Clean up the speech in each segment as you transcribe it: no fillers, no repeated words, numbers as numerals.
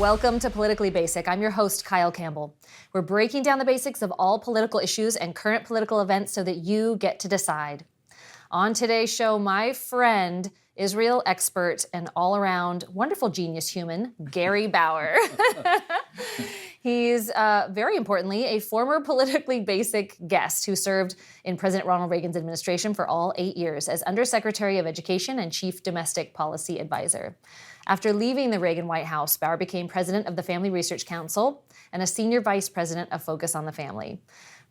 Welcome to Politically Basic. I'm your host, Kyle Campbell. We're breaking down the basics of all political issues and current political events so that you get to decide. On today's show, my friend, Israel expert and all-around wonderful genius human, Gary Bauer. He's, very importantly, a former Politically Basic guest who served in President Ronald Reagan's administration for all 8 years as Undersecretary of Education and Chief Domestic Policy Advisor. After leaving the Reagan White House, Bauer became president of the Family Research Council and a senior vice president of Focus on the Family.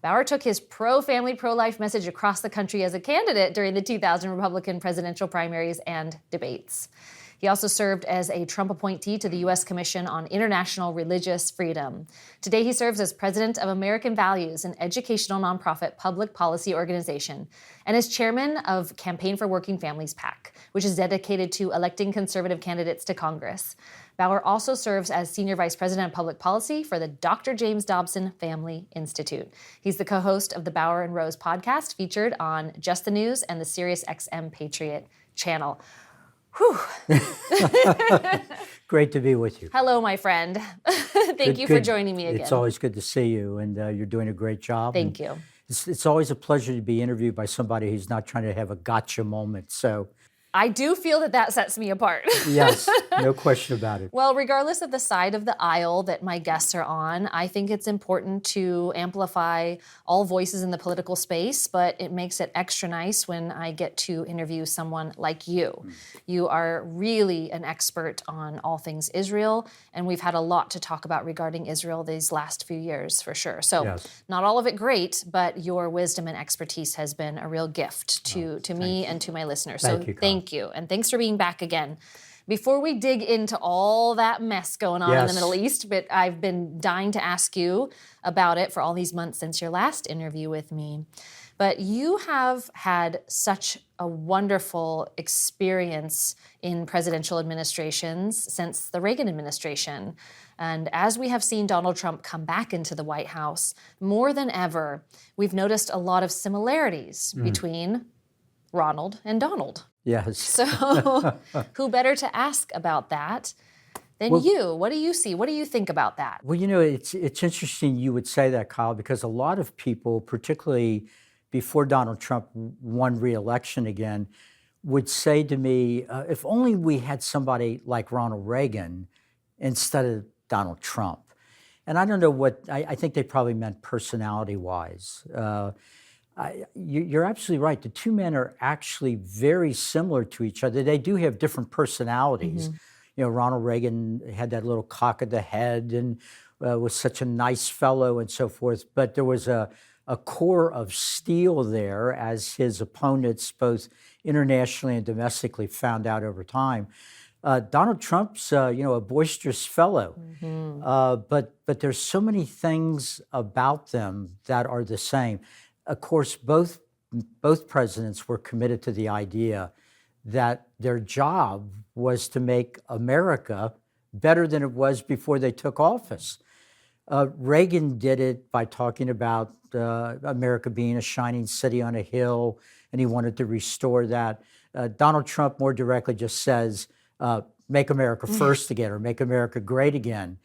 Bauer took his pro-family, pro-life message across the country as a candidate during the 2000 Republican presidential primaries and debates. He also served as a Trump appointee to the U.S. Commission on International Religious Freedom. Today, he serves as president of American Values, an educational nonprofit public policy organization, and as chairman of Campaign for Working Families PAC, which is dedicated to electing conservative candidates to Congress. Bauer also serves as Senior Vice President of Public Policy for the Dr. James Dobson Family Institute. He's the co-host of the Bauer and Rose podcast, featured on Just the News and the SiriusXM Patriot channel. Whew. Great to be with you. Hello, my friend. Thank you for joining me again. It's always good to see you, and you're doing a great job. Thank you. It's always a pleasure to be interviewed by somebody who's not trying to have a gotcha moment. So I do feel that sets me apart. Yes, no question about it. Well, regardless of the side of the aisle that my guests are on, I think it's important to amplify all voices in the political space, but it makes it extra nice when I get to interview someone like you. You are really an expert on all things Israel, and we've had a lot to talk about regarding Israel these last few years, for sure. So yes. Not all of it great, but your wisdom and expertise has been a real gift to me and to my listeners. Thank you, Thank you, and thanks for being back again. Before we dig into all that mess going on in the Middle East, but I've been dying to ask you about it for all these months since your last interview with me. But you have had such a wonderful experience in presidential administrations since the Reagan administration. And as we have seen Donald Trump come back into the White House, more than ever, we've noticed a lot of similarities between Ronald and Donald. Yes. So who better to ask about that than you? What do you see? What do you think about that? Well, you know, it's interesting you would say that, Kyle, because a lot of people, particularly before Donald Trump won re-election again, would say to me, if only we had somebody like Ronald Reagan instead of Donald Trump. And I don't know what, I think they probably meant personality-wise. You're absolutely right. The two men are actually very similar to each other. They do have different personalities. Mm-hmm. You know, Ronald Reagan had that little cock of the head and was such a nice fellow and so forth. But there was a core of steel there, as his opponents, both internationally and domestically, found out over time. Donald Trump's, a boisterous fellow. Mm-hmm. But there's so many things about them that are the same. Of course, both presidents were committed to the idea that their job was to make America better than it was before they took office. Reagan did it by talking about America being a shining city on a hill, and he wanted to restore that. Donald Trump more directly just says, make America first again, or make America great again.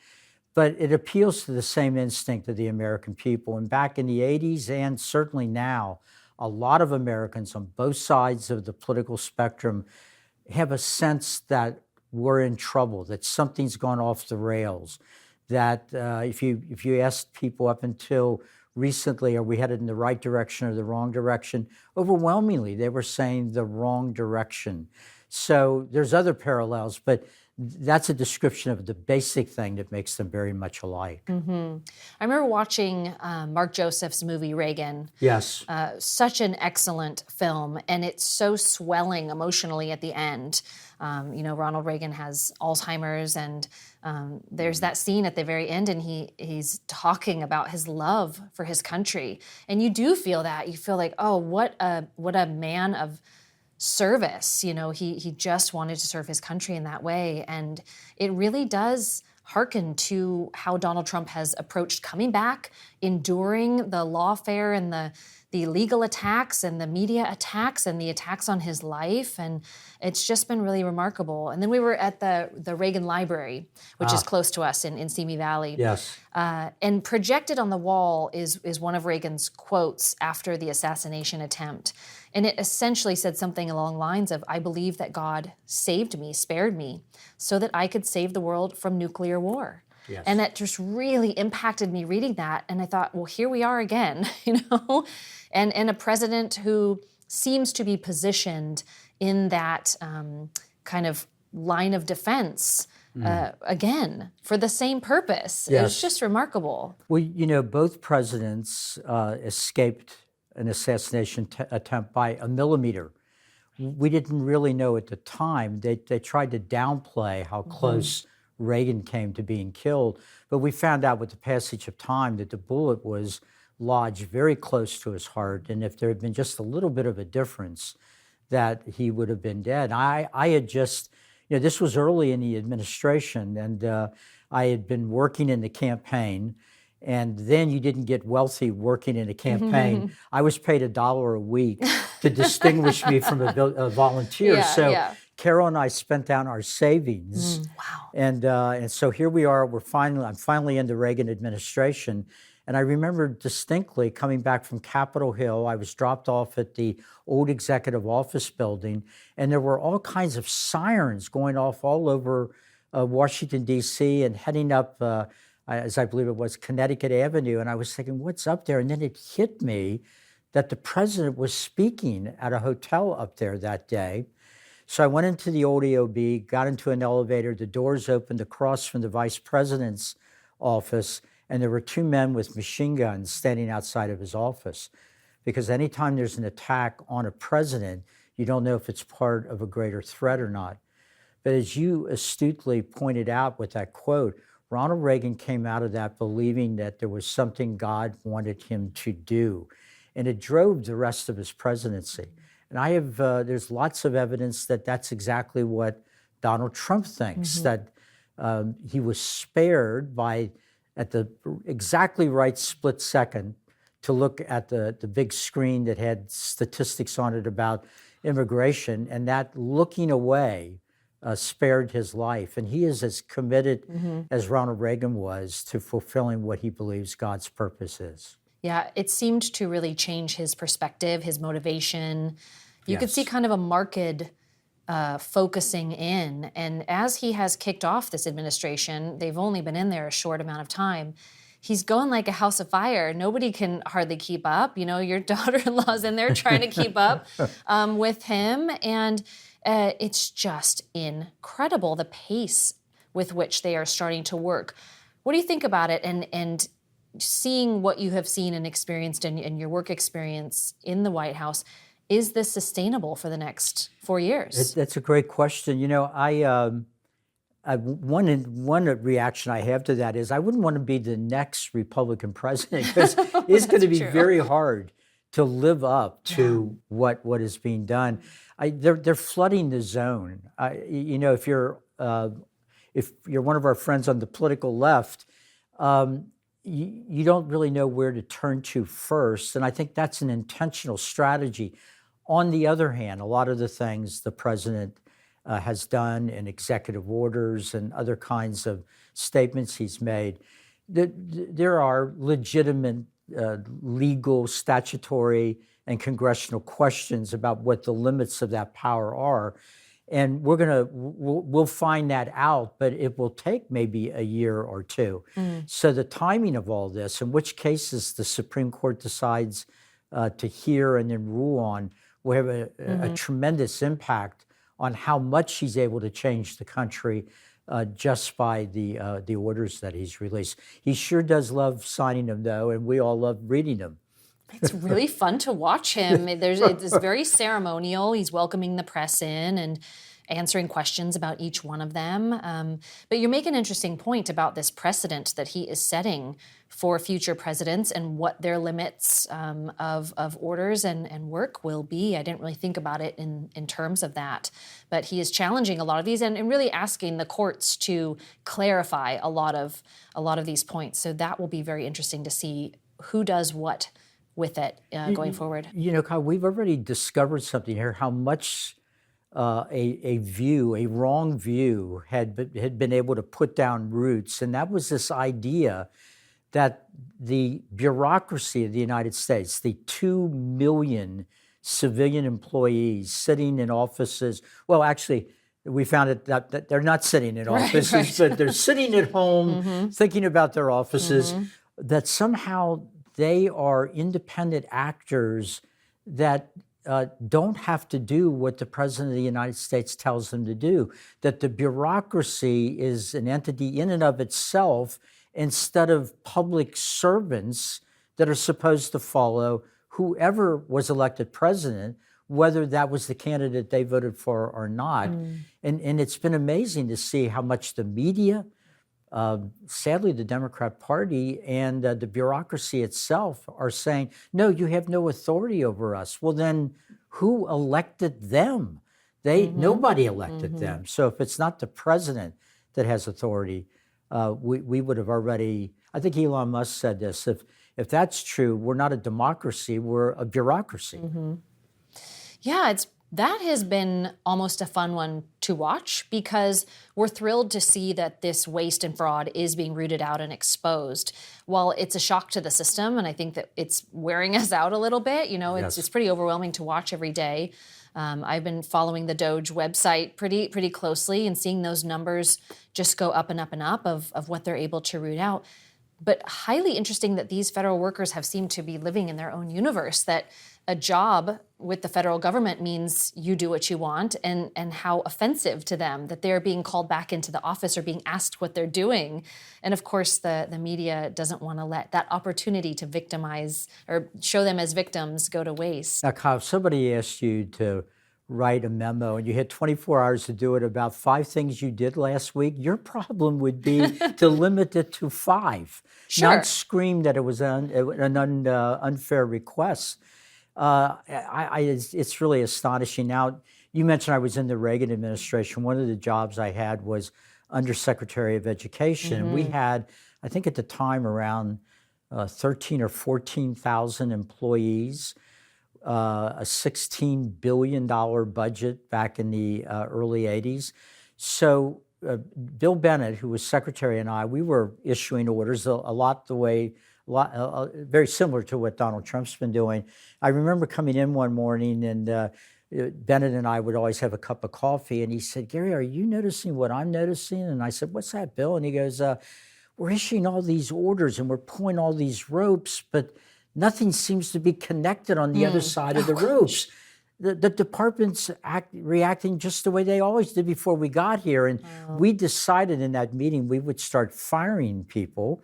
But it appeals to the same instinct of the American people. And back in the 80s, and certainly now, a lot of Americans on both sides of the political spectrum have a sense that we're in trouble, that something's gone off the rails, that if you asked people up until recently, are we headed in the right direction or the wrong direction? Overwhelmingly, they were saying the wrong direction. So there's other parallels, but that's a description of the basic thing that makes them very much alike. Mm-hmm. I remember watching Mark Joseph's movie Reagan. Yes. Such an excellent film, and it's so swelling emotionally at the end. Ronald Reagan has Alzheimer's, and there's that scene at the very end, and he's talking about his love for his country. And you do feel that. You feel like, oh, what a man of service. He just wanted to serve his country in that way. And it really does hearken to how Donald Trump has approached coming back, enduring the lawfare and the legal attacks and the media attacks and the attacks on his life. And it's just been really remarkable. And then we were at the Reagan Library, which is close to us in Simi Valley. Yes. And projected on the wall is one of Reagan's quotes after the assassination attempt. And it essentially said something along the lines of, I believe that God saved me, spared me, so that I could save the world from nuclear war. Yes. And that just really impacted me reading that. And I thought, well, here we are again, and a president who seems to be positioned in that kind of line of defense again for the same purpose. Yes. It's just remarkable. Well, both presidents escaped an assassination attempt by a millimeter. We didn't really know at the time. They tried to downplay how close Reagan came to being killed, but we found out with the passage of time that the bullet was lodged very close to his heart, and if there had been just a little bit of a difference, that he would have been dead. I had just, this was early in the administration, and I had been working in the campaign, and then you didn't get wealthy working in a campaign. I was paid $1 a week to distinguish me from a volunteer. Carol and I spent down our savings. Wow. And so here we are. I'm finally in the Reagan administration. And I remember distinctly coming back from Capitol Hill. I was dropped off at the old executive office building, and there were all kinds of sirens going off all over Washington, D.C., and heading up, as I believe it was, Connecticut Avenue. And I was thinking, what's up there? And then it hit me that the president was speaking at a hotel up there that day. So I went into the old EOB, got into an elevator, the doors opened across from the vice president's office, and there were two men with machine guns standing outside of his office. Because anytime there's an attack on a president, you don't know if it's part of a greater threat or not. But as you astutely pointed out with that quote, Ronald Reagan came out of that believing that there was something God wanted him to do. And it drove the rest of his presidency. And I have, there's lots of evidence that that's exactly what Donald Trump thinks, that he was spared by, at the exactly right split second, to look at the big screen that had statistics on it about immigration, and that looking away spared his life. And he is as committed as Ronald Reagan was to fulfilling what he believes God's purpose is. Yeah, it seemed to really change his perspective, his motivation. You could see kind of a marked focusing in. And as he has kicked off this administration, they've only been in there a short amount of time. He's going like a house of fire. Nobody can hardly keep up. Your daughter-in-law's in there trying to keep up with him. And it's just incredible, the pace with which they are starting to work. What do you think about it? And seeing what you have seen and experienced in your work experience in the White House, is this sustainable for the next 4 years? That's a great question. One reaction I have to that is I wouldn't want to be the next Republican president, because it's going to be very hard to live up to what is being done. They're flooding the zone. If you're one of our friends on the political left, you don't really know where to turn to first, and I think that's an intentional strategy. On the other hand, a lot of the things the president has done in executive orders and other kinds of statements he's made, there are legitimate legal, statutory, and congressional questions about what the limits of that power are. And we'll find that out, but it will take maybe a year or two. So the timing of all this, in which cases the Supreme Court decides to hear and then rule on, will have a tremendous impact on how much he's able to change the country just by the orders that he's released. He sure does love signing them, though, and we all love reading them. It's really fun to watch him. It's very ceremonial. He's welcoming the press in and answering questions about each one of them. But you make an interesting point about this precedent that he is setting for future presidents and what their limits of orders and work will be. I didn't really think about it in terms of that. But he is challenging a lot of these and really asking the courts to clarify a lot of these points. So that will be very interesting to see who does what with it going forward. You know, Kyle, we've already discovered something here, how much a wrong view had been able to put down roots. And that was this idea that the bureaucracy of the United States, the 2 million civilian employees sitting in offices, well, actually, we found it that they're not sitting in offices, but they're sitting at home thinking about their offices, that somehow they are independent actors that don't have to do what the President of the United States tells them to do, that the bureaucracy is an entity in and of itself instead of public servants that are supposed to follow whoever was elected president, whether that was the candidate they voted for or not. And it's been amazing to see how much the media, sadly the Democrat Party, and the bureaucracy itself are saying, no, you have no authority over us. Well, then who elected them? Nobody elected them. So if it's not the president that has authority, we would have already, I think Elon Musk said this, if that's true, we're not a democracy, we're a bureaucracy. Yeah, that has been almost a fun one to watch, because we're thrilled to see that this waste and fraud is being rooted out and exposed. While it's a shock to the system, and I think that it's wearing us out a little bit, it's pretty overwhelming to watch every day. I've been following the Doge website pretty closely and seeing those numbers just go up and up and up of what they're able to root out. But highly interesting that these federal workers have seemed to be living in their own universe, that a job with the federal government means you do what you want, and how offensive to them that they're being called back into the office or being asked what they're doing. And of course, the media doesn't want to let that opportunity to victimize or show them as victims go to waste. Now, Kyle, if somebody asked you to write a memo and you had 24 hours to do it about 5 things you did last week, your problem would be to limit it to 5, not scream that it was an unfair request. It's really astonishing. Now, you mentioned I was in the Reagan administration. One of the jobs I had was Undersecretary of Education. We had, I think at the time, around 13 or 14,000 employees, a $16 billion budget back in the early 80s. So Bill Bennett, who was secretary, and I, we were issuing orders a lot the way, very similar to what Donald Trump's been doing. I remember coming in one morning, and Bennett and I would always have a cup of coffee, and he said, "Gary, are you noticing what I'm noticing?" And I said, "What's that, Bill?" And he goes, "We're issuing all these orders, and we're pulling all these ropes, but nothing seems to be connected on the other side of the ropes. The department's reacting just the way they always did before we got here." And we decided in that meeting we would start firing people.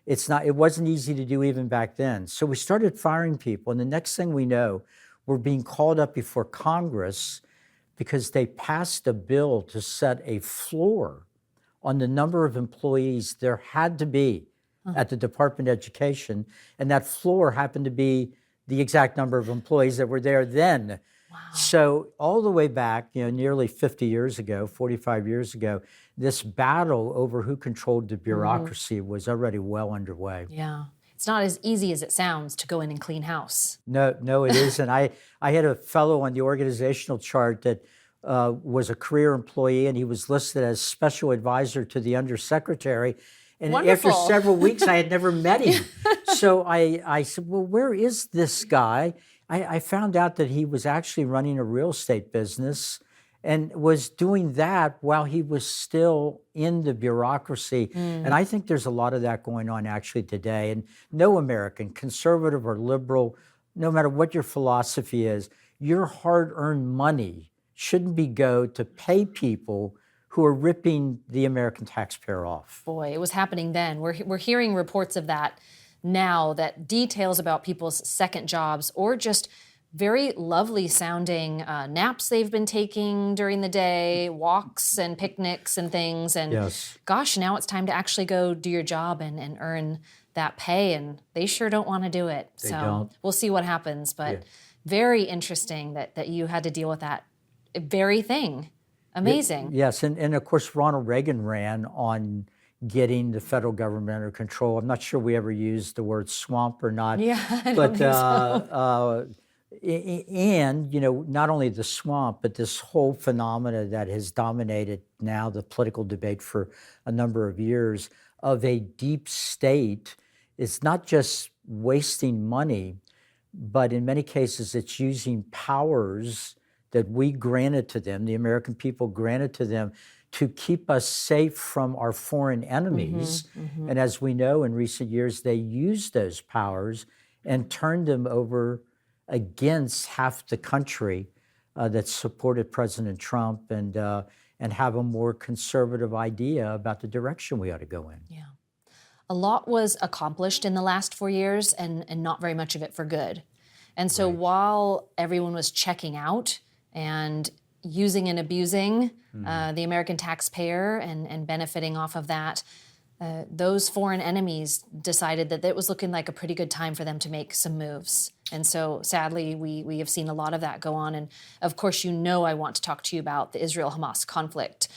It wasn't easy to do even back then. So we started firing people, and the next thing we know, we're being called up before Congress because they passed a bill to set a floor on the number of employees there had to be at the Department of Education, and that floor happened to be the exact number of employees that were there then. Wow. So all the way back, nearly 50 years ago, 45 years ago, this battle over who controlled the bureaucracy was already well underway. Yeah. It's not as easy as it sounds to go in and clean house. No, it isn't. I had a fellow on the organizational chart that was a career employee, and he was listed as special advisor to the undersecretary. And Wonderful. After several weeks, I had never met him. So I said, well, where is this guy? I found out that he was actually running a real estate business and was doing that while he was still in the bureaucracy. And I think there's a lot of that going on actually today. And no American, conservative or liberal, no matter what your philosophy is, your hard-earned money shouldn't go to pay people who are ripping the American taxpayer off. Boy, it was happening then. We're hearing reports of that now, that details about people's second jobs or just very lovely sounding naps they've been taking during the day, walks and picnics and things. And gosh, now it's time to actually go do your job and earn that pay. And they sure don't want to do it. They don't. We'll see what happens. But very interesting that you had to deal with that very thing. Amazing. Yes, and of course Ronald Reagan ran on getting the federal government under control. I'm not sure we ever used the word swamp or not. Yeah, I don't but think so. and not only the swamp, but this whole phenomena that has dominated now the political debate for a number of years of a deep state is not just wasting money, but in many cases it's using powers that we granted to them, the American people granted to them, to keep us safe from our foreign enemies. And as we know, in recent years, they used those powers and turned them over against half the country that supported President Trump and have a more conservative idea about the direction we ought to go in. Yeah. A lot was accomplished in the last 4 years and not very much of it for good. And so while everyone was checking out and using and abusing the American taxpayer and benefiting off of that, those foreign enemies decided that it was looking like a pretty good time for them to make some moves. And so sadly, we have seen a lot of that go on. And of course, I want to talk to you about the Israel-Hamas conflict.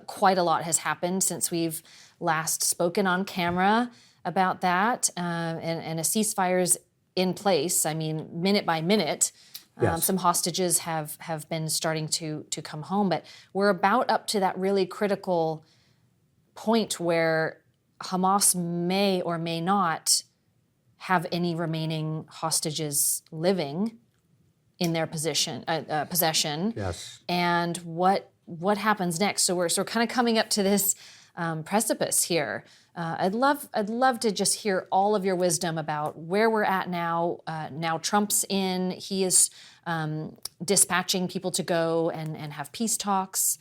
Quite a lot has happened since we've last spoken on camera about that, and a ceasefire's in place. I mean, minute by minute. Yes. Some hostages have been starting to come home, but we're about up to that really critical point where Hamas may or may not have any remaining hostages living in their possession. Yes. And what happens next? So we're kind of coming up to this precipice here. I'd love to just hear all of your wisdom about where we're at now. Now Trump's in. He is dispatching people to go and have peace talks.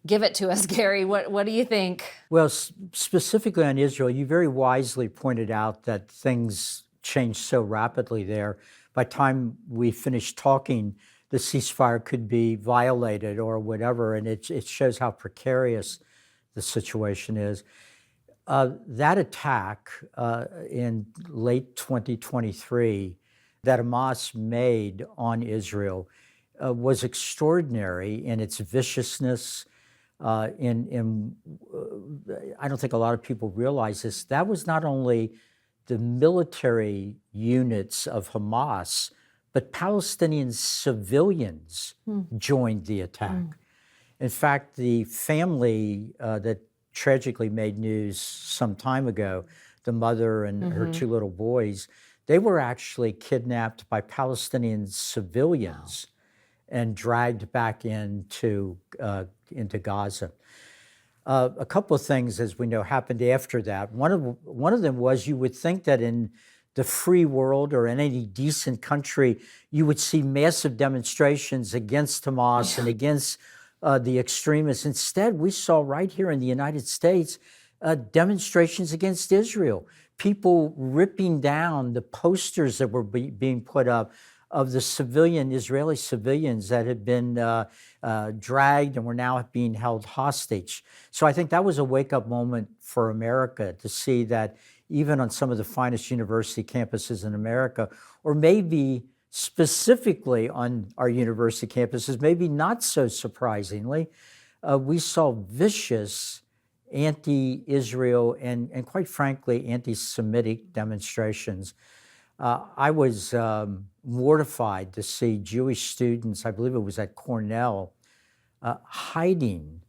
Give it to us, Gary. What do you think? Well, specifically on Israel, you very wisely pointed out that things changed so rapidly there. By the time we finished talking, the ceasefire could be violated or whatever, and it shows how precarious the situation is. That attack in late 2023 that Hamas made on Israel was extraordinary in its viciousness. I don't think a lot of people realize this. That was not only the military units of Hamas, but Palestinian civilians joined the attack. In fact, the family that tragically made news some time ago, the mother and her two little boys, they were actually kidnapped by Palestinian civilians and dragged back into Gaza. A couple of things, as we know, happened after that. One of them was you would think that in the free world or in any decent country, you would see massive demonstrations against Hamas and against the extremists. Instead, we saw right here in the United States demonstrations against Israel, people ripping down the posters that were being put up of the Israeli civilians that had been dragged and were now being held hostage. So I think that was a wake-up moment for America to see that even on some of the finest university campuses in America, or maybe specifically on our university campuses, maybe not so surprisingly, we saw vicious anti-Israel and quite frankly, anti-Semitic demonstrations. I was mortified to see Jewish students, I believe it was at Cornell, hiding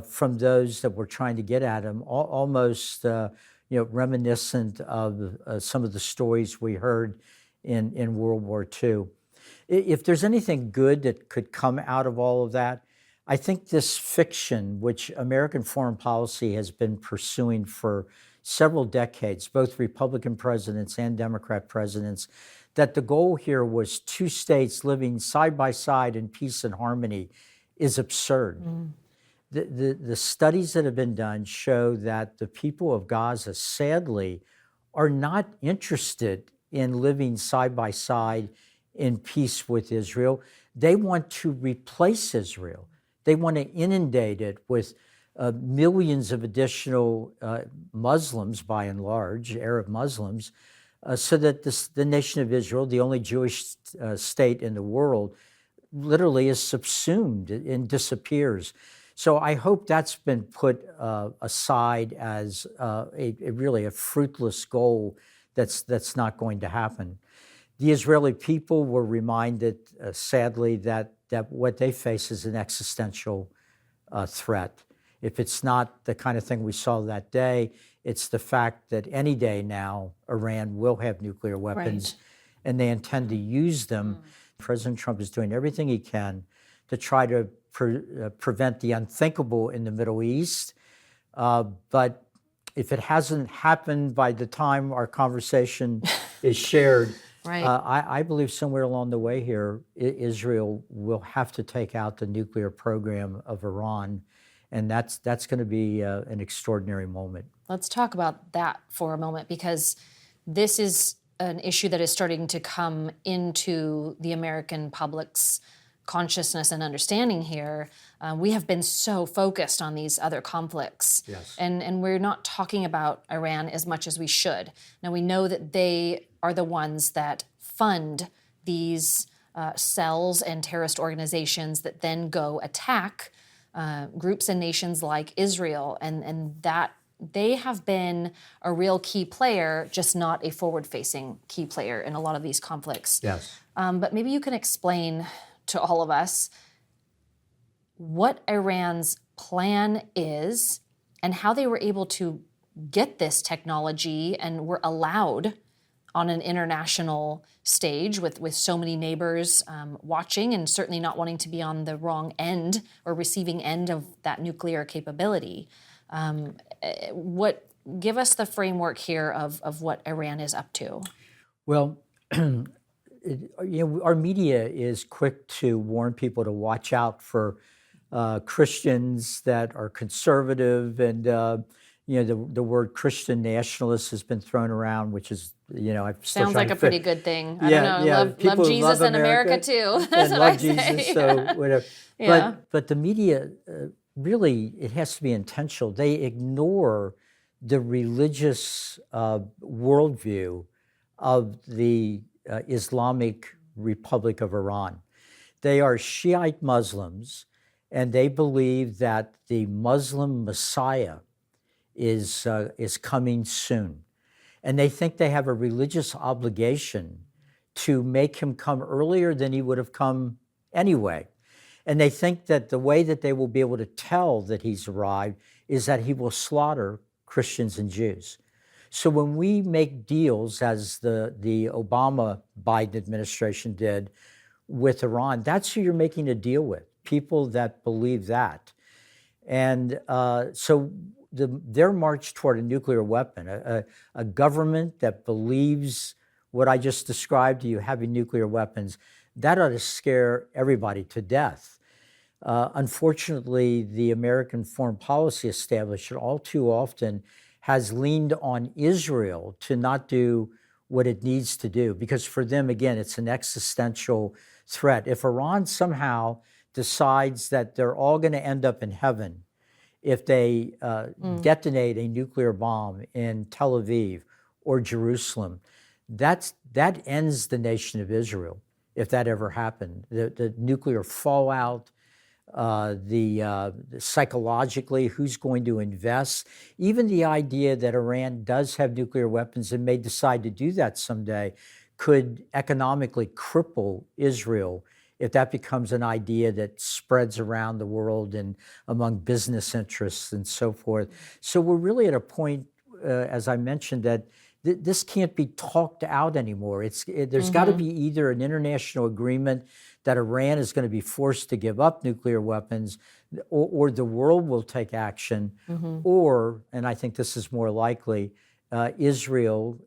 from those that were trying to get at him, almost reminiscent of some of the stories we heard in World War II. If there's anything good that could come out of all of that, I think this fiction, which American foreign policy has been pursuing for several decades, both Republican presidents and Democrat presidents, that the goal here was two states living side by side in peace and harmony, is absurd. The studies that have been done show that the people of Gaza, sadly, are not interested in living side by side in peace with Israel. They want to replace Israel. They want to inundate it with millions of additional Muslims, by and large, Arab Muslims, so that the nation of Israel, the only Jewish state in the world, literally is subsumed and disappears. So I hope that's been put aside as really a fruitless goal that's not going to happen. The Israeli people were reminded, sadly, that what they face is an existential threat. If it's not the kind of thing we saw that day, it's the fact that any day now, Iran will have nuclear weapons, and they intend to use them. President Trump is doing everything he can to try to prevent the unthinkable in the Middle East. But if it hasn't happened by the time our conversation is shared, I believe somewhere along the way here, Israel will have to take out the nuclear program of Iran, and that's going to be an extraordinary moment. Let's talk about that for a moment, because this is an issue that is starting to come into the American public's consciousness and understanding here. We have been so focused on these other conflicts, and we're not talking about Iran as much as we should. Now, we know that they are the ones that fund these cells and terrorist organizations that then go attack groups and nations like Israel, and that they have been a real key player, just not a forward-facing key player in a lot of these conflicts. But maybe you can explain to all of us what Iran's plan is and how they were able to get this technology and were allowed on an international stage with so many neighbors watching, and certainly not wanting to be on the wrong end or receiving end of that nuclear capability. Give us the framework here of what Iran is up to. Well, our media is quick to warn people to watch out for Christians that are conservative, and the word Christian nationalist has been thrown around, which is sounds like a pretty good thing. I don't know. Love Jesus and America too. And love Jesus, so whatever. But the media really, it has to be intentional. They ignore the religious worldview of the Islamic Republic of Iran. They are Shiite Muslims, and they believe that the Muslim Messiah is coming soon. And they think they have a religious obligation to make him come earlier than he would have come anyway. And they think that the way that they will be able to tell that he's arrived is that he will slaughter Christians and Jews. So when we make deals, as the Obama-Biden administration did with Iran, that's who you're making a deal with, people that believe that. And so their march toward a nuclear weapon, a government that believes what I just described to you, having nuclear weapons, that ought to scare everybody to death. Unfortunately, the American foreign policy establishment all too often has leaned on Israel to not do what it needs to do, because for them, again, it's an existential threat. If Iran somehow decides that they're all going to end up in heaven if they detonate a nuclear bomb in Tel Aviv or Jerusalem, that ends the nation of Israel, if that ever happened. The nuclear fallout, psychologically, who's going to invest, even the idea that Iran does have nuclear weapons and may decide to do that someday could economically cripple Israel if that becomes an idea that spreads around the world and among business interests and so forth. So we're really at a point, as I mentioned, that this can't be talked out anymore. There's got to be either an international agreement that Iran is going to be forced to give up nuclear weapons, or the world will take action, or, and I think this is more likely, Israel,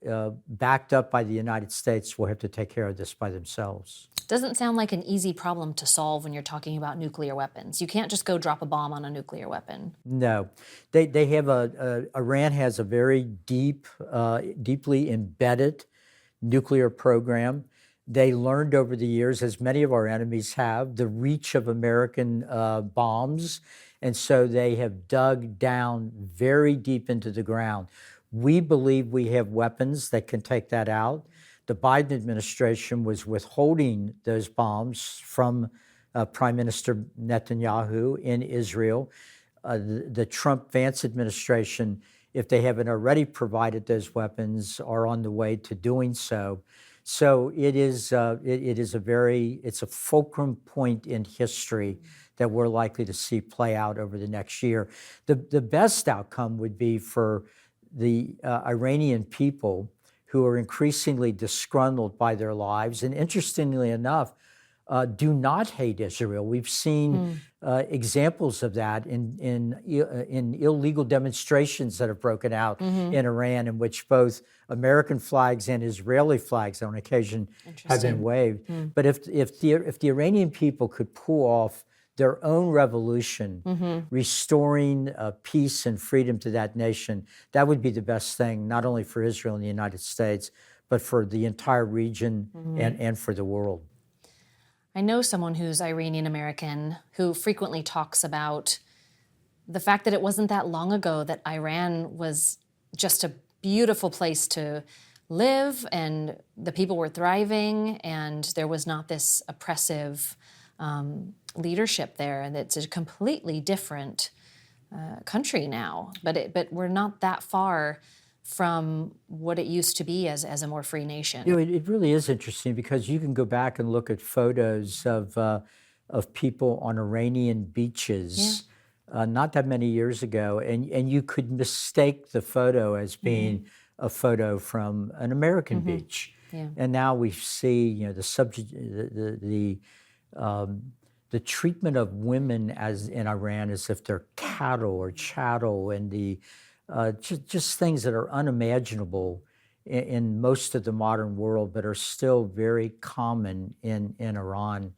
backed up by the United States, will have to take care of this by themselves. Doesn't sound like an easy problem to solve when you're talking about nuclear weapons. You can't just go drop a bomb on a nuclear weapon. No, they have Iran has a very deeply embedded nuclear program. They learned over the years, as many of our enemies have, the reach of American bombs, and so they have dug down very deep into the ground. We believe we have weapons that can take that out. The Biden administration was withholding those bombs from Prime Minister Netanyahu in Israel. The Trump-Vance administration, if they haven't already provided those weapons, are on the way to doing so. So it's a fulcrum point in history that we're likely to see play out over the next year. The best outcome would be for the Iranian people, who are increasingly disgruntled by their lives, and interestingly enough, do not hate Israel. We've seen examples of that in illegal demonstrations that have broken out in Iran, in which both American flags and Israeli flags on occasion have been waved. But if the Iranian people could pull off their own revolution, restoring peace and freedom to that nation, that would be the best thing, not only for Israel and the United States, but for the entire region and for the world. I know someone who's Iranian American who frequently talks about the fact that it wasn't that long ago that Iran was just a beautiful place to live, and the people were thriving, and there was not this oppressive leadership there, and it's a completely different country now. But we're not that far from what it used to be as a more free nation. You know, it really is interesting, because you can go back and look at photos of people on Iranian beaches not that many years ago, and you could mistake the photo as being a photo from an American beach. Yeah. And now we see, you know, the treatment of women as in Iran as if they're cattle or chattel, and the just things that are unimaginable in most of the modern world, but are still very common in Iran.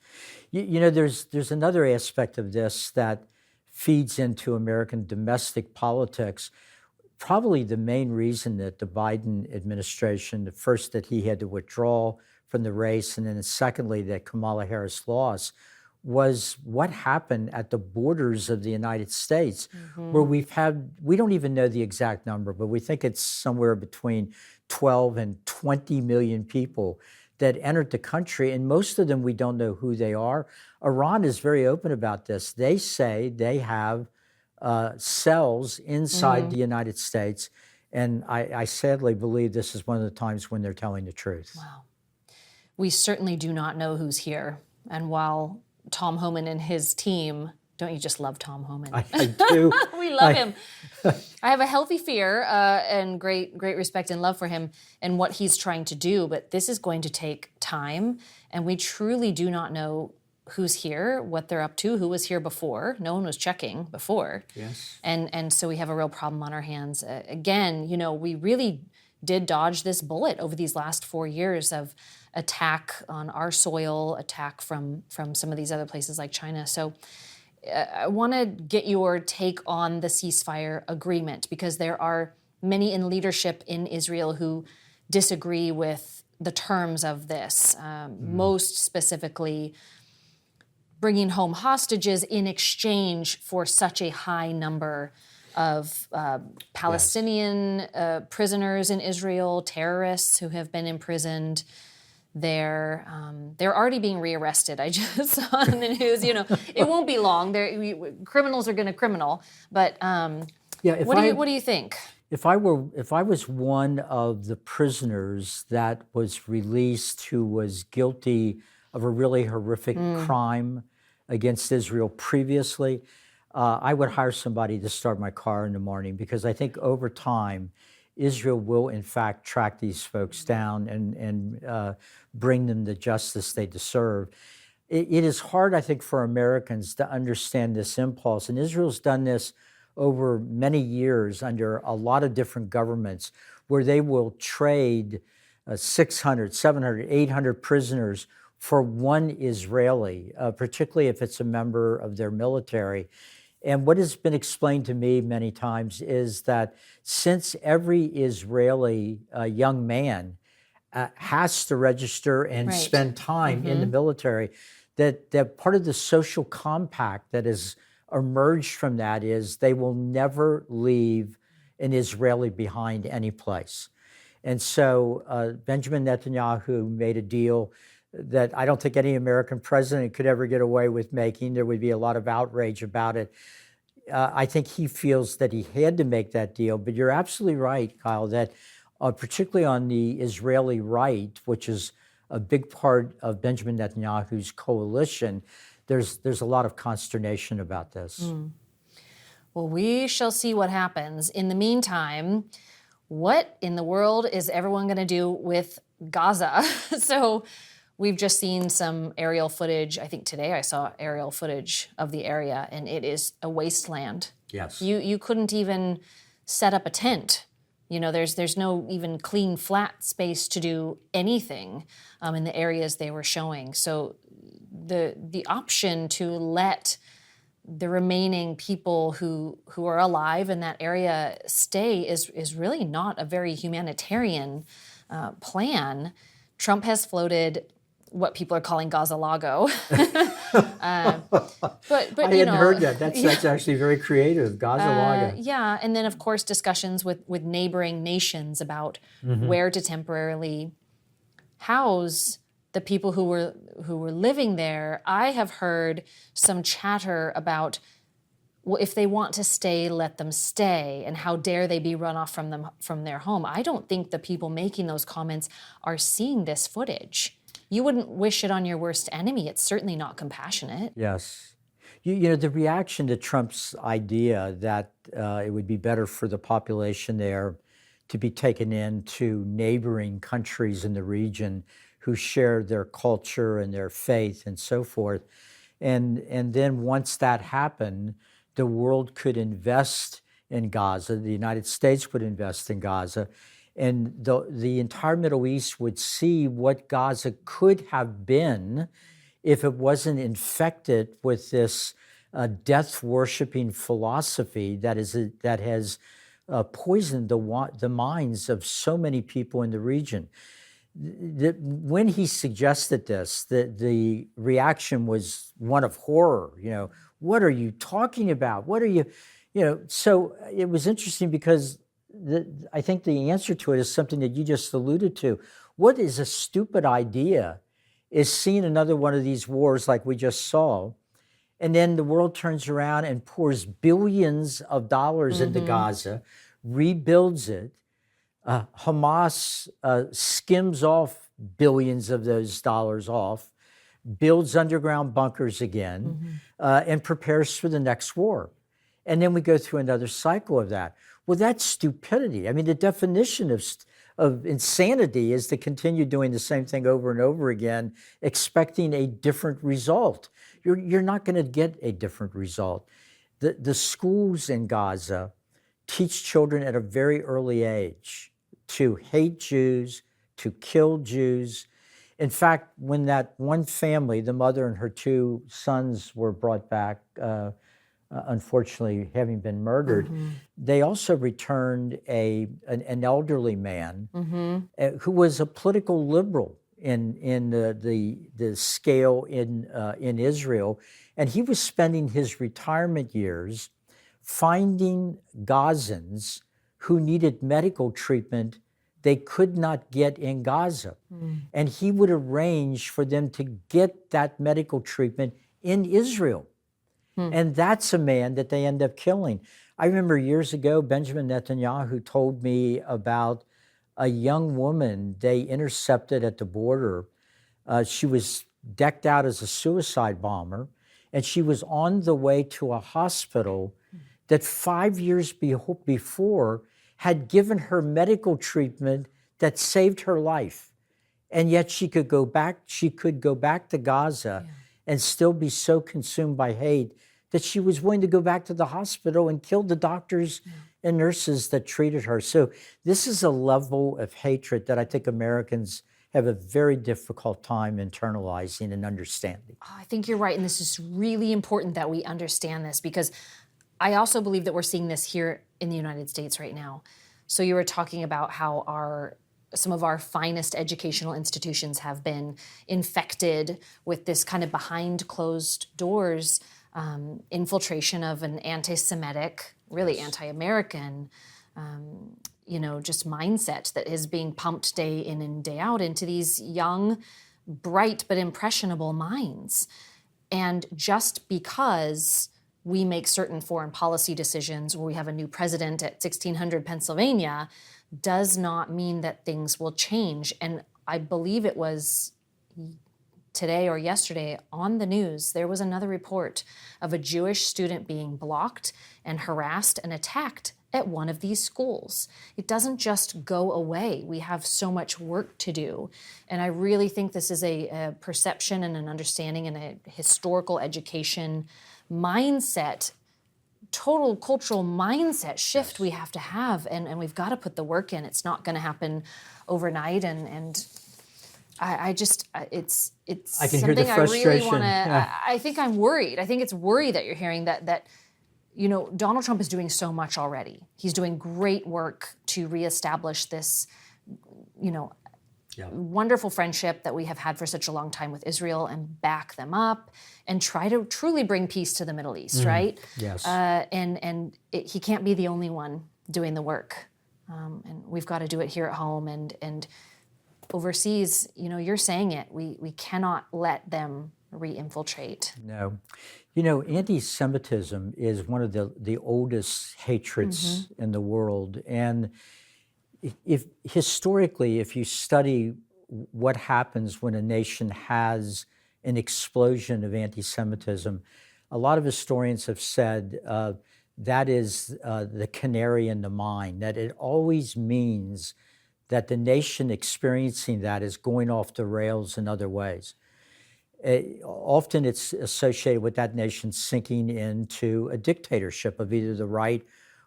You know, there's another aspect of this that feeds into American domestic politics. Probably the main reason that the Biden administration, the first that he had to withdraw from the race, and then secondly that Kamala Harris lost, was what happened at the borders of the United States, where we don't even know the exact number, but we think it's somewhere between 12 and 20 million people that entered the country, and most of them we don't know who they are. Iran is very open about this. They say they have cells inside the United States, and I sadly believe this is one of the times when they're telling the truth. Wow. We certainly do not know who's here, and while Tom Homan and his team, don't you just love Tom Homan? I do. We love him. I have a healthy fear and great respect and love for him and what he's trying to do, but this is going to take time, and we truly do not know who's here, what they're up to, who was here before. No one was checking before. Yes. And so we have a real problem on our hands. Again, you know, we really did dodge this bullet over these last 4 years of attack on our soil, attack from some of these other places like China. So I want to get your take on the ceasefire agreement, because there are many in leadership in Israel who disagree with the terms of this, most specifically bringing home hostages in exchange for such a high number of Palestinian prisoners in Israel, terrorists who have been imprisoned. They're already being rearrested. I just saw in the news. You know, it won't be long. Criminals are going to criminal. But what do you think? If I was one of the prisoners that was released who was guilty of a really horrific crime against Israel previously, I would hire somebody to start my car in the morning, because I think over time, Israel will, in fact, track these folks down and bring them the justice they deserve. It is hard, I think, for Americans to understand this impulse. And Israel's done this over many years under a lot of different governments, where they will trade 600, 700, 800 prisoners for one Israeli, particularly if it's a member of their military. And what has been explained to me many times is that since every Israeli young man has to register and spend time in the military, that part of the social compact that has emerged from that is they will never leave an Israeli behind any place. And so Benjamin Netanyahu made a deal that I don't think any American president could ever get away with making. There would be a lot of outrage about it. I think he feels that he had to make that deal. But you're absolutely right, Kyle, that particularly on the Israeli right, which is a big part of Benjamin Netanyahu's coalition, there's a lot of consternation about this. Well, we shall see what happens. In the meantime, what in the world is everyone going to do with Gaza? So we've just seen some aerial footage. I think today I saw aerial footage of the area, and it is a wasteland. Yes. You couldn't even set up a tent. There's no even clean, flat space to do anything in the areas they were showing. So the option to let the remaining people who are alive in that area stay is really not a very humanitarian plan. Trump has floated what people are calling Gaza-Lago. but I hadn't heard that. That's actually very creative, Gaza-Lago. Yeah, and then of course discussions with neighboring nations about where to temporarily house the people who were living there. I have heard some chatter about, well, if they want to stay, let them stay, and how dare they be run off from their home. I don't think the people making those comments are seeing this footage. You wouldn't wish it on your worst enemy. It's certainly not compassionate. Yes. The reaction to Trump's idea that it would be better for the population there to be taken into neighboring countries in the region who share their culture and their faith and so forth. And then once that happened, the world could invest in Gaza, the United States would invest in Gaza, and the entire Middle East would see what Gaza could have been if it wasn't infected with this death-worshiping philosophy that has poisoned the minds of so many people in the region. When he suggested this, the reaction was one of horror. What are you talking about? What are you, So it was interesting because I think the answer to it is something that you just alluded to. What is a stupid idea is seeing another one of these wars like we just saw, and then the world turns around and pours billions of dollars into Gaza, rebuilds it. Hamas skims off billions of those dollars off, builds underground bunkers again, and prepares for the next war. And then we go through another cycle of that. Well, that's stupidity. I mean, the definition of insanity is to continue doing the same thing over and over again, expecting a different result. You're not going to get a different result. The schools in Gaza teach children at a very early age to hate Jews, to kill Jews. In fact, when that one family, the mother and her two sons, were brought back, unfortunately having been murdered, they also returned an elderly man who was a political liberal in the scale in Israel, and he was spending his retirement years finding Gazans who needed medical treatment they could not get in Gaza. And he would arrange for them to get that medical treatment in Israel. And that's a man that they end up killing. I remember years ago, Benjamin Netanyahu told me about a young woman they intercepted at the border. She was decked out as a suicide bomber, and she was on the way to a hospital that 5 years before had given her medical treatment that saved her life. And yet she could go back to Gaza and still be so consumed by hate that she was willing to go back to the hospital and kill the doctors and nurses that treated her. So this is a level of hatred that I think Americans have a very difficult time internalizing and understanding. Oh, I think you're right, and this is really important that we understand this, because I also believe that we're seeing this here in the United States right now. So you were talking about how some of our finest educational institutions have been infected with this kind of behind closed doors infiltration of an anti-Semitic, really anti-American, just mindset that is being pumped day in and day out into these young bright but impressionable minds. And just because we make certain foreign policy decisions, or we have a new president at 1600 Pennsylvania, does not mean that things will change. And I believe it was today or yesterday on the news, there was another report of a Jewish student being blocked and harassed and attacked at one of these schools. It doesn't just go away. We have so much work to do. And I really think this is a perception and an understanding and a historical education mindset, total cultural mindset shift we have to have. And we've got to put the work in. It's not going to happen overnight. And I just, it's I can hear something the I really frustration. want to, I think I'm worried. I think it's worry that you're hearing that Donald Trump is doing so much already. He's doing great work to reestablish this, wonderful friendship that we have had for such a long time with Israel and back them up and try to truly bring peace to the Middle East, right? Yes. He can't be the only one doing the work. And we've got to do it here at home and overseas, you're saying it. We cannot let them re-infiltrate. No. Anti-Semitism is one of the oldest hatreds in the world. And historically, if you study what happens when a nation has an explosion of anti-Semitism, a lot of historians have said that is the canary in the mine, that it always means that the nation experiencing that is going off the rails in other ways. Often it's associated with that nation sinking into a dictatorship of either the right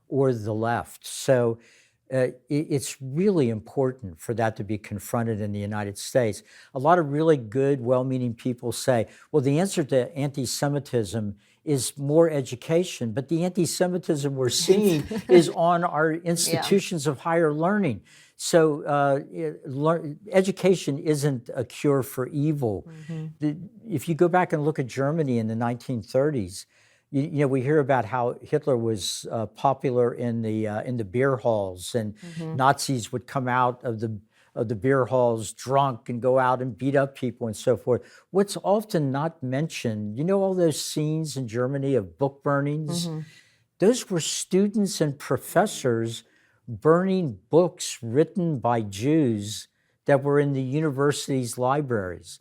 or the left. So it's really important for that to be confronted in the United States. A lot of really good, well-meaning people say, well, the answer to anti-Semitism is more education, but the anti-Semitism we're seeing is on our institutions of higher learning. So education isn't a cure for evil. If you go back and look at Germany in the 1930s, we hear about how Hitler was popular in the beer halls, and Nazis would come out of the beer halls drunk and go out and beat up people and so forth. What's often not mentioned, all those scenes in Germany of book burnings? Those were students and professors burning books written by Jews that were in the university's libraries.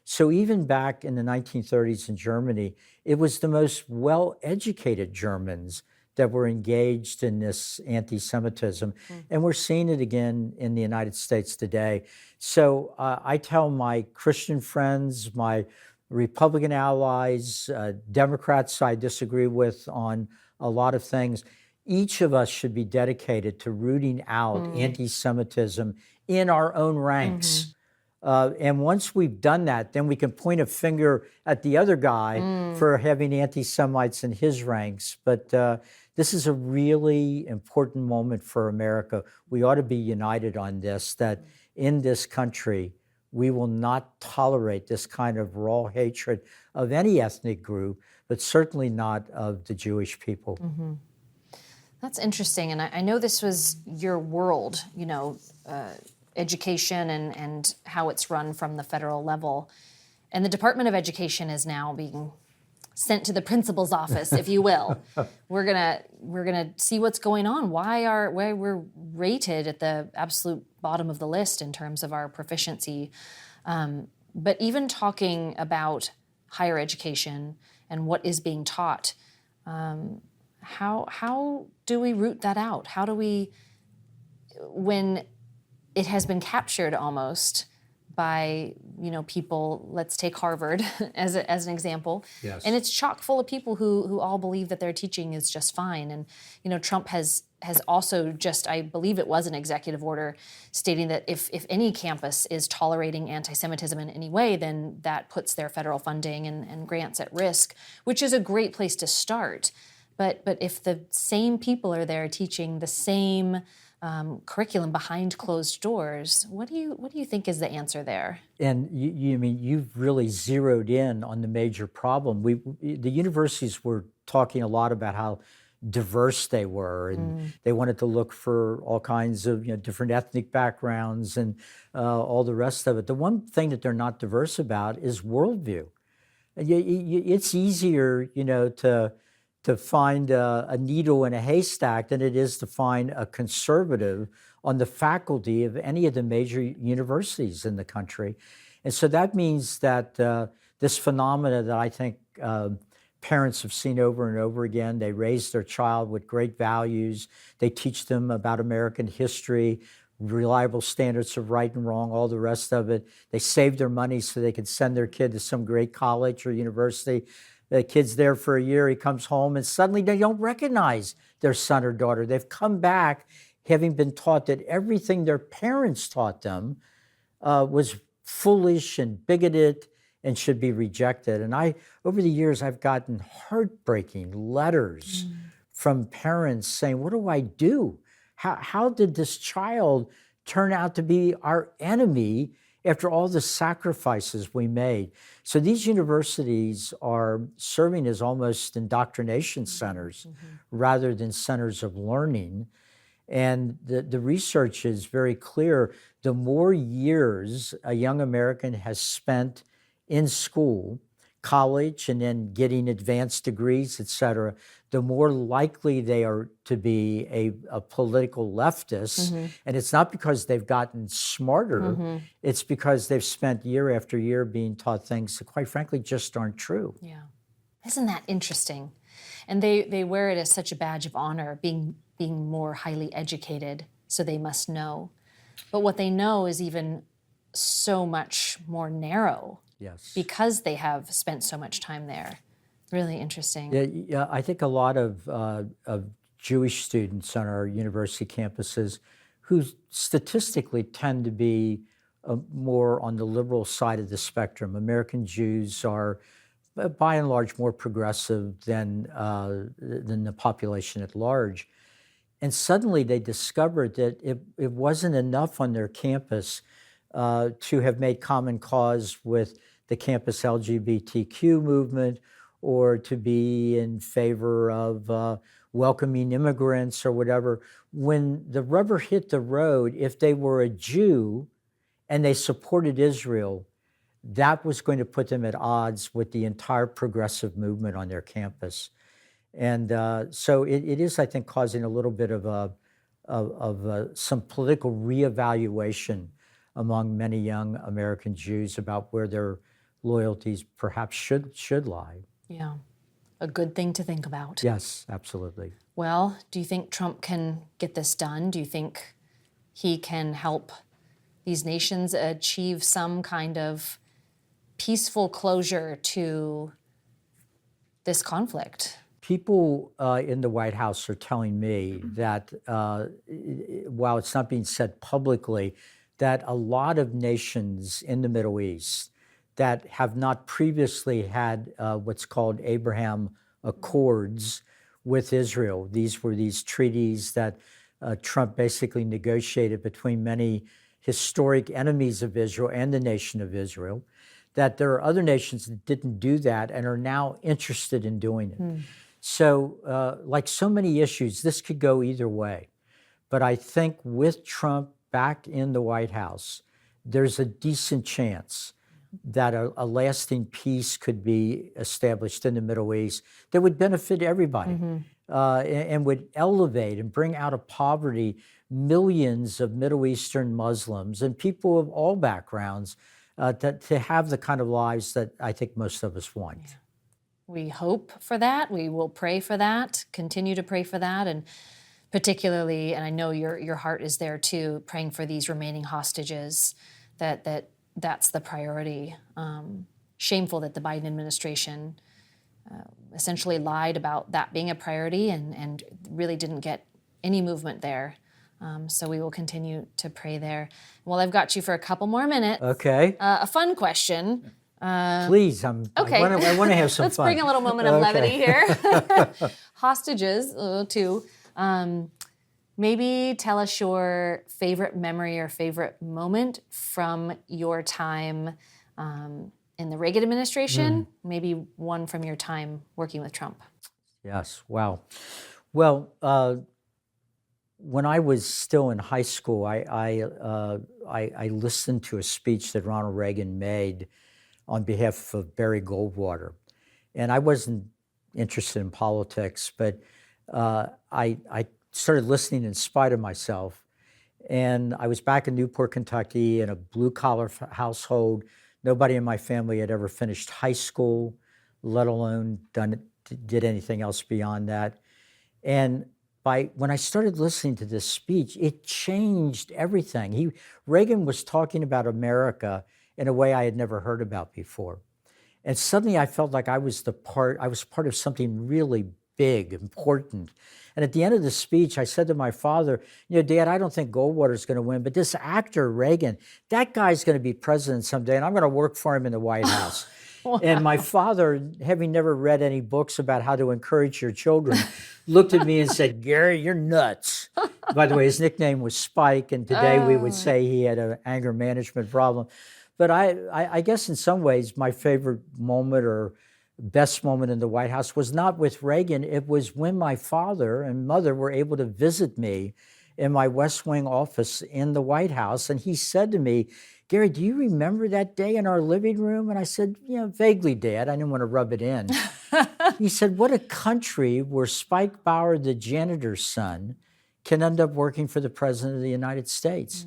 So even back in the 1930s in Germany, it was the most well-educated Germans that were engaged in this anti-Semitism. And we're seeing it again in the United States today. So I tell my Christian friends, my Republican allies, Democrats I disagree with on a lot of things, each of us should be dedicated to rooting out anti-Semitism in our own ranks. And once we've done that, then we can point a finger at the other guy for having anti-Semites in his ranks. But this is a really important moment for America. We ought to be united on this, that in this country, we will not tolerate this kind of raw hatred of any ethnic group, but certainly not of the Jewish people. That's interesting. And I know this was your world, education and how it's run from the federal level. And the Department of Education is now being sent to the principal's office, if you will. We're gonna see what's going on. Why we're rated at the absolute bottom of the list in terms of our proficiency. But even talking about higher education and what is being taught, how do we root that out? How do we, when it has been captured almost by people, let's take Harvard as an example, and it's chock full of people who all believe that their teaching is just fine. And Trump has also just, I believe it was an executive order stating that if any campus is tolerating anti-Semitism in any way, then that puts their federal funding and grants at risk, which is a great place to start. But if the same people are there teaching the same curriculum behind closed doors, what do you think is the answer there? And you've really zeroed in on the major problem. The universities were talking a lot about how diverse they were, and they wanted to look for all kinds of different ethnic backgrounds and all the rest of it. The one thing that they're not diverse about is worldview. It's easier, to find a needle in a haystack than it is to find a conservative on the faculty of any of the major universities in the country. And so that means that this phenomena that I think parents have seen over and over again, they raise their child with great values, they teach them about American history, reliable standards of right and wrong, all the rest of it. They save their money so they can send their kid to some great college or university. The kid's there for a year, he comes home, and suddenly they don't recognize their son or daughter. They've come back having been taught that everything their parents taught them was foolish and bigoted and should be rejected. And over the years, I've gotten heartbreaking letters from parents saying, what do I do? How did this child turn out to be our enemy after all the sacrifices we made? So these universities are serving as almost indoctrination centers rather than centers of learning. And the research is very clear. The more years a young American has spent in school, college, and then getting advanced degrees, et cetera, the more likely they are to be a political leftist. And it's not because they've gotten smarter, it's because they've spent year after year being taught things that, quite frankly, just aren't true. Yeah. Isn't that interesting? And they wear it as such a badge of honor, being more highly educated, so they must know. But what they know is even so much more narrow. Yes. Because they have spent so much time there. Really interesting. Yeah, I think a lot of Jewish students on our university campuses who statistically tend to be more on the liberal side of the spectrum. American Jews are, by and large, more progressive than the population at large. And suddenly they discovered that it wasn't enough on their campus to have made common cause with the campus LGBTQ movement or to be in favor of welcoming immigrants or whatever. When the rubber hit the road, if they were a Jew and they supported Israel, that was going to put them at odds with the entire progressive movement on their campus. And so it is, I think, causing a little bit of some political reevaluation among many young American Jews about where their loyalties perhaps should lie. Yeah, a good thing to think about. Yes, absolutely. Well, do you think Trump can get this done? Do you think he can help these nations achieve some kind of peaceful closure to this conflict? People in the White House are telling me that while it's not being said publicly, that a lot of nations in the Middle East that have not previously had what's called Abraham Accords with Israel. These were these treaties that Trump basically negotiated between many historic enemies of Israel and the nation of Israel, that there are other nations that didn't do that and are now interested in doing it. So like so many issues, this could go either way. But I think with Trump back in the White House, there's a decent chance that a lasting peace could be established in the Middle East that would benefit everybody and would elevate and bring out of poverty millions of Middle Eastern Muslims and people of all backgrounds to have the kind of lives that I think most of us want. Yeah. We hope for that. We will pray for that, continue to pray for that, and particularly, and I know your heart is there too, praying for these remaining hostages, that's the priority. Shameful that the Biden administration essentially lied about that being a priority and really didn't get any movement there. So we will continue to pray there. Well, I've got you for a couple more minutes. Okay. A fun question. Please, okay. I want to have some Let's fun. bring a little moment of levity here. Hostages, too. Maybe tell us your favorite memory or favorite moment from your time in the Reagan administration, maybe one from your time working with Trump. Yes, wow. Well, when I was still in high school, I listened to a speech that Ronald Reagan made on behalf of Barry Goldwater. And I wasn't interested in politics, but I started listening in spite of myself. And I was back in Newport, Kentucky, in a blue-collar household. Nobody in my family had ever finished high school, let alone did anything else beyond that. And when I started listening to this speech, it changed everything. Reagan was talking about America in a way I had never heard about before. And suddenly I felt like I was part of something really big, important. And at the end of the speech, I said to my father, Dad, I don't think Goldwater's going to win, but this actor, Reagan, that guy's going to be president someday, and I'm going to work for him in the White House. Wow. And my father, having never read any books about how to encourage your children, looked at me and said, Gary, you're nuts. By the way, his nickname was Spike, and today we would say he had an anger management problem. But I guess in some ways, my favorite moment or best moment in the White House was not with Reagan. It was when my father and mother were able to visit me in my West Wing office in the White House. And he said to me, Gary, do you remember that day in our living room? And I said, vaguely, Dad. I didn't want to rub it in. He said, what a country where Spike Bauer, the janitor's son, can end up working for the President of the United States.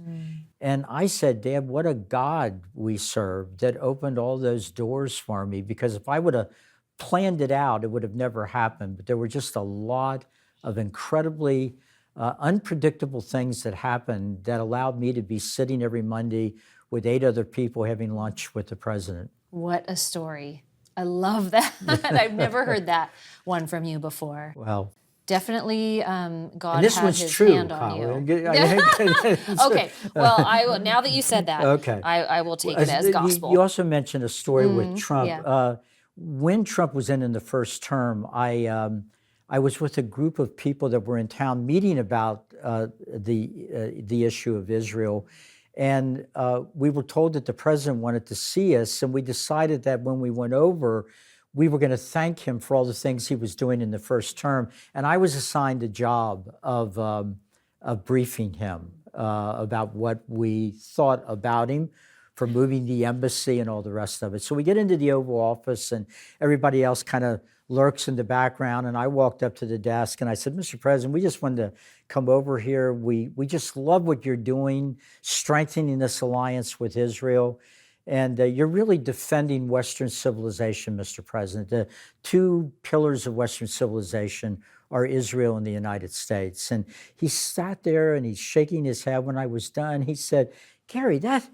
And I said, Dad, what a God we serve that opened all those doors for me, because if I would have planned it out, it would have never happened. But there were just a lot of incredibly unpredictable things that happened that allowed me to be sitting every Monday with 8 other people having lunch with the president. What a story. I love that. I've never heard that one from you before. Well, definitely God this had one's his true, hand on Colin. you. Okay, well, I will, now that you said that, okay. I will take it as gospel. You also mentioned a story with Trump. Yeah. When Trump was in the first term, I was with a group of people that were in town meeting about the issue of Israel. And we were told that the president wanted to see us, and we decided that when we went over, we were going to thank him for all the things he was doing in the first term. And I was assigned the job of briefing him about what we thought about him for moving the embassy and all the rest of it. So we get into the Oval Office, and everybody else kind of lurks in the background. And I walked up to the desk and I said, Mr. President, we just wanted to come over here. We just love what you're doing, strengthening this alliance with Israel. And you're really defending Western civilization, Mr. President. The 2 pillars of Western civilization are Israel and the United States. And he sat there and he's shaking his head. When I was done, he said, Gary, that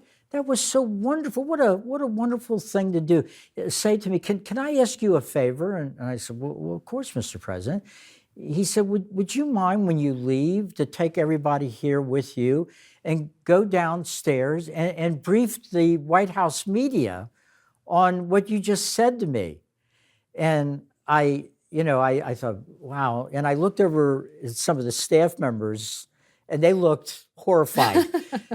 was so wonderful. What a wonderful thing to do. Say to me, can I ask you a favor? And I said, well, of course, Mr. President. He said, would you mind when you leave to take everybody here with you and go downstairs and brief the White House media on what you just said to me? And I thought, wow. And I looked over at some of the staff members, and they looked horrified.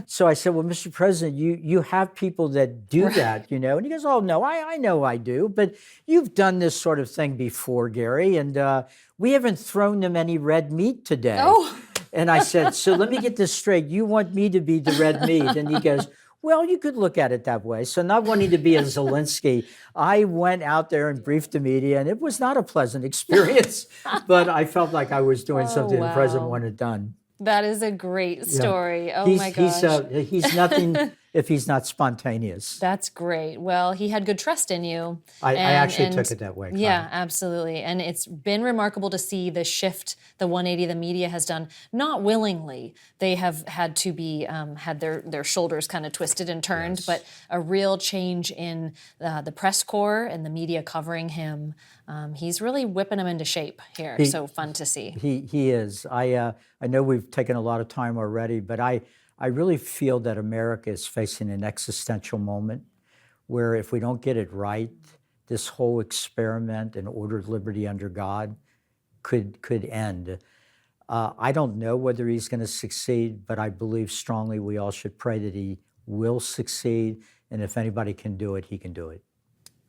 So I said, well, Mr. President, you have people that do that, And he goes, oh, no, I know I do. But you've done this sort of thing before, Gary, and we haven't thrown them any red meat today. Oh. And I said, so let me get this straight. You want me to be the red meat? And he goes, well, you could look at it that way. So not wanting to be a Zelensky, I went out there and briefed the media, and it was not a pleasant experience. But I felt like I was doing something the president wanted done. That is a great story. Yeah. Oh, my gosh. He's nothing if he's not spontaneous. That's great. Well, he had good trust in you. I actually took it that way. Carmen. Yeah, absolutely. And it's been remarkable to see the shift, the 180 the media has done, not willingly. They have had to be, had their shoulders kind of twisted and turned, yes. But a real change in the press corps and the media covering him. He's really whipping them into shape here. So fun to see. He is. I know we've taken a lot of time already, but I really feel that America is facing an existential moment where if we don't get it right, this whole experiment in ordered liberty under God could end. I don't know whether he's going to succeed, but I believe strongly we all should pray that he will succeed. And if anybody can do it, he can do it.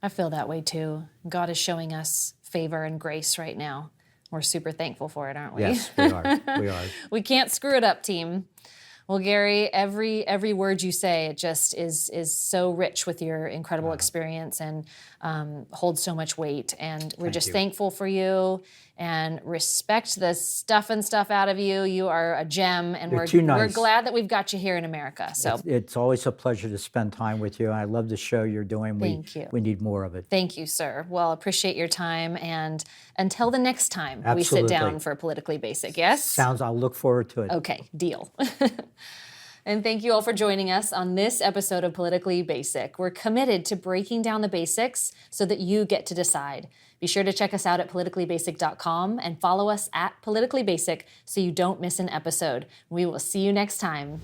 I feel that way too. God is showing us favor and grace right now. We're super thankful for it, aren't we? Yes, we are. We are. We can't screw it up, team. Well, Gary, every word you say, it just is so rich with your incredible experience and holds so much weight. And we're just thankful for you and respect the stuff out of you. You are a gem, and we're glad that we've got you here in America. So it's always a pleasure to spend time with you. I love the show you're doing. Thank you. We need more of it. Thank you, sir. Well, appreciate your time, and until the next time we sit Absolutely. down for Politically Basic. Yes? I'll look forward to it. Okay, deal. And thank you all for joining us on this episode of Politically Basic. We're committed to breaking down the basics so that you get to decide. Be sure to check us out at politicallybasic.com and follow us at Politically Basic so you don't miss an episode. We will see you next time.